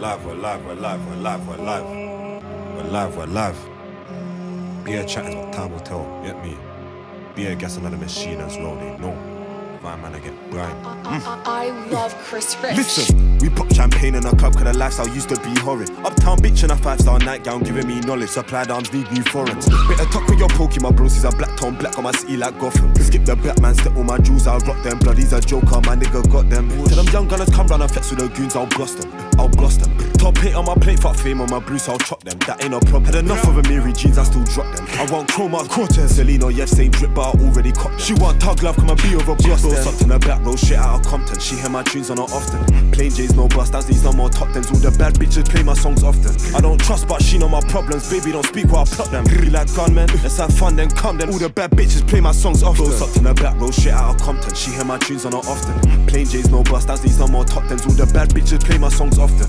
live, we're live, we're live, we're live, we're live. We're live, we're live. Beer chat is what time will tell, get me? Beer gas another machine as well, they know. My man, I get blind. I love Chris Rich. Listen, we pop champagne in a club cause the lifestyle used to be horrid. Uptown bitch in a 5-star nightgown giving me knowledge. Supplied arms need new foreigns. Better talk with your pokey, my bros. He's a black tone, black on my city like Gotham. Skip the black man, step all my jewels, I'll rock them. Blood, a joker, my nigga got them. Tell them young gunners come round and flex with the goons, I'll gloss them. I'll gloss them. Top hit on my plate, fuck fame on my Bruce, I'll chop them. That ain't a problem. Had enough of a Mary jeans, I still drop them. I want Chroma, Cortez, Selena, yes, same drip, but I already caught them. She want tug love, come and be over Boston. Sucked in the back row, shit out of Compton. She hear my tunes on her often. Plain J's, no bust, that's these no more top tens. All the bad bitches play my songs often. I don't trust, but she know my problems. Baby, don't speak while I plot them. Be like gunmen, let's have fun, then come then. All the bad bitches play my songs often. Sucked in the back row, shit out of Compton. She hear my tunes on her often. Plain J's, no bust, that's these no more top tens. All the bad bitches play my songs often.